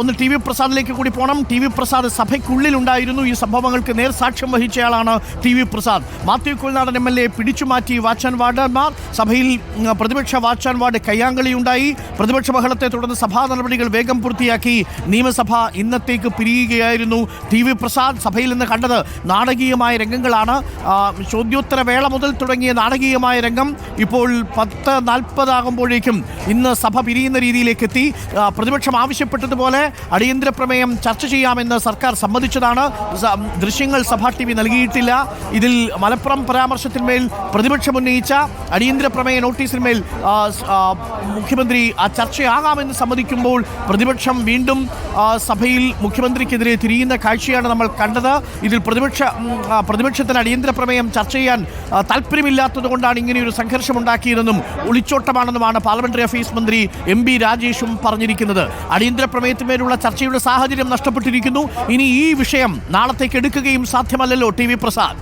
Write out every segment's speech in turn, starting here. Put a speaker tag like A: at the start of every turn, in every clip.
A: ഒന്ന് T V പ്രസാദിലേക്ക് കൂടി പോകണം. ടി വി പ്രസാദ് സഭയ്ക്കുള്ളിലുണ്ടായിരുന്നു. ഈ സംഭവങ്ങൾക്ക് നേർസാക്ഷ്യം വഹിച്ചയാളാണ് T V Prasad. Mathew Kuzhalnadan MLA പിടിച്ചുമാറ്റി വാച്ച് ആൻഡ് വാർഡർമാർ. സഭയിൽ പ്രതിപക്ഷ വാച്ച് ആൻഡ് വാർഡ് കയ്യാങ്കളിയുണ്ടായി. പ്രതിപക്ഷ ബഹളത്തെ തുടർന്ന് സഭാ നടപടികൾ വേഗം പൂർത്തിയാക്കി നിയമസഭ ഇന്നത്തേക്ക് പിരിയുകയായിരുന്നു. ടി വി പ്രസാദ് സഭയിൽ നിന്ന് കണ്ടത് നാടകീയമായ രംഗങ്ങളാണ്. ചോദ്യോത്തര വേള മുതൽ തുടങ്ങിയ നാടകീയമായ രംഗം ഇപ്പോൾ 10:40 ആകുമ്പോഴേക്കും ഇന്ന് സഭ പിരിയുന്ന രീതിയിലേക്ക് എത്തി. പ്രതിപക്ഷം ആവശ്യപ്പെട്ടതുപോലെ അടിയന്തര പ്രമേയം ചർച്ച ചെയ്യാമെന്ന് സർക്കാർ സമ്മതിച്ചതാണ്. ദൃശ്യങ്ങൾ സഭാ TV നൽകിയിട്ടില്ല. ഇതിൽ മലപ്പുറം പരാമർശത്തിന്മേൽ പ്രതിപക്ഷം ഉന്നയിച്ച അടിയന്തര പ്രമേയ നോട്ടീസിന്മേൽ മുഖ്യമന്ത്രി ചർച്ചയാകാമെന്ന് സമ്മതിക്കുമ്പോൾ പ്രതിപക്ഷം വീണ്ടും സഭയിൽ മുഖ്യമന്ത്രിക്കെതിരെ തിരിയുന്ന കാഴ്ചയാണ് നമ്മൾ കണ്ടത്. ഇതിൽ പ്രതിപക്ഷത്തിന് അടിയന്തര പ്രമേയം ചർച്ച ചെയ്യാൻ താല്പര്യമില്ലാത്തത് കൊണ്ടാണ് ഇങ്ങനെയൊരു സംഘർഷമുണ്ടാക്കിയതെന്നും ഒളിച്ചോട്ടമാണെന്നുമാണ് പാർലമെന്ററി അഫയേഴ്സ് മന്ത്രി MB രാജേഷും പറഞ്ഞിരിക്കുന്നത്. അടിയന്തര പ്രമേയത്തിന്മേലുള്ള ചർച്ചയുടെ സാഹചര്യം നഷ്ടപ്പെട്ടിരിക്കുന്നു. ഇനി ഈ വിഷയം നാളത്തേക്ക് എടുക്കുകയും സാധ്യമല്ലല്ലോ ടി വി പ്രസാദ്.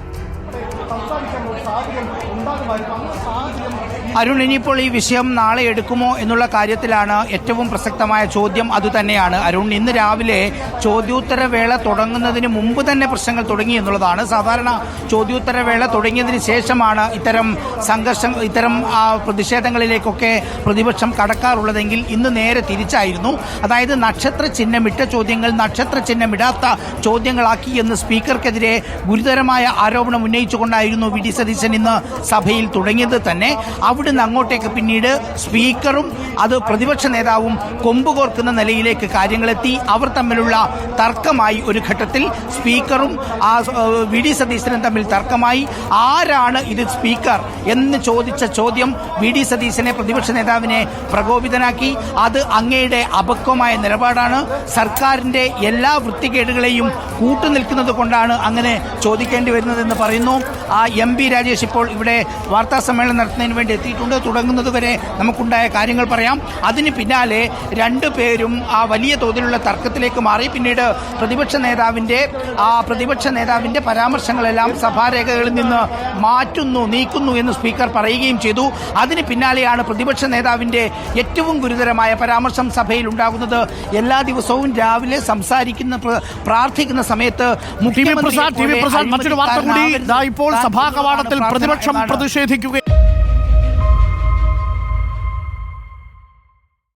B: അരുൺ, ഇനിയിപ്പോൾ ഈ വിഷയം നാളെ എടുക്കുമോ എന്നുള്ള കാര്യത്തിലാണ് ഏറ്റവും പ്രസക്തമായ ചോദ്യം. അതുതന്നെയാണ് അരുൺ. ഇന്ന് രാവിലെ ചോദ്യോത്തരവേള തുടങ്ങുന്നതിന് മുമ്പ് തന്നെ പ്രശ്നങ്ങൾ തുടങ്ങി എന്നുള്ളതാണ്. സാധാരണ ചോദ്യോത്തരവേള തുടങ്ങിയതിന് ശേഷമാണ് ഇത്തരം പ്രതിഷേധങ്ങളിലേക്കൊക്കെ പ്രതിപക്ഷം കടക്കാറുള്ളതെങ്കിൽ ഇന്ന് നേരെ തിരിച്ചായിരുന്നു. അതായത് നക്ഷത്ര ചിഹ്നമിട്ട ചോദ്യങ്ങൾ നക്ഷത്ര ചിഹ്നമിടാത്ത ചോദ്യങ്ങളാക്കി എന്ന് സ്പീക്കർക്കെതിരെ ഗുരുതരമായ ആരോപണം ഉന്നയിച്ചുകൊണ്ടായിരുന്നു VD സതീശൻ ഇന്ന് സഭയിൽ തുടങ്ങിയത് തന്നെ. അവിടുന്ന് അങ്ങോട്ടേക്ക് പിന്നീട് സ്പീക്കറും അത് പ്രതിപക്ഷ നേതാവും കൊമ്പുകോർക്കുന്ന നിലയിലേക്ക് കാര്യങ്ങളെത്തി. അവർ തമ്മിലുള്ള തർക്കമായി. ഒരു ഘട്ടത്തിൽ സ്പീക്കറും VD സതീശനും തമ്മിൽ തർക്കമായി. ആരാണ് ഇത് സ്പീക്കർ എന്ന് ചോദിച്ച ചോദ്യം VD സതീശനെ, പ്രതിപക്ഷ നേതാവിനെ പ്രകോപിതനാക്കി. അത് അങ്ങയുടെ അപക്വമായ നിലപാടാണ്, സർക്കാരിന്റെ എല്ലാ വൃത്തികേടുകളെയും കൂട്ടുനിൽക്കുന്നത് കൊണ്ടാണ് അങ്ങനെ ചോദിക്കേണ്ടി വരുന്നതെന്ന് പറയുന്നു. MB രാജേഷ് ഇപ്പോൾ ഇവിടെ വാർത്താ സമ്മേളനം നടത്തുന്നതിന് വേണ്ടി എത്തിയിട്ടുണ്ട്. തുടങ്ങുന്നതുവരെ നമുക്കുണ്ടായ കാര്യങ്ങൾ പറയാം. അതിന് പിന്നാലെ രണ്ടുപേരും വലിയ തോതിലുള്ള തർക്കത്തിലേക്ക് മാറി. പിന്നീട് പ്രതിപക്ഷ നേതാവിന്റെ പരാമർശങ്ങളെല്ലാം സഭാരേഖകളിൽ നിന്ന് നീക്കുന്നു എന്ന് സ്പീക്കർ പറയുകയും ചെയ്തു. അതിന് പിന്നാലെയാണ് പ്രതിപക്ഷ നേതാവിന്റെ ഏറ്റവും ഗുരുതരമായ പരാമർശം സഭയിൽ ഉണ്ടാകുന്നത്. എല്ലാ ദിവസവും രാവിലെ പ്രാർത്ഥിക്കുന്ന സമയത്ത്
A: മറ്റൊരു വാർത്ത കൂടി ഇപ്പോൾ സഭാ കവാടത്തിൽ പ്രതിപക്ഷം പ്രതിഷേധിക്കുക.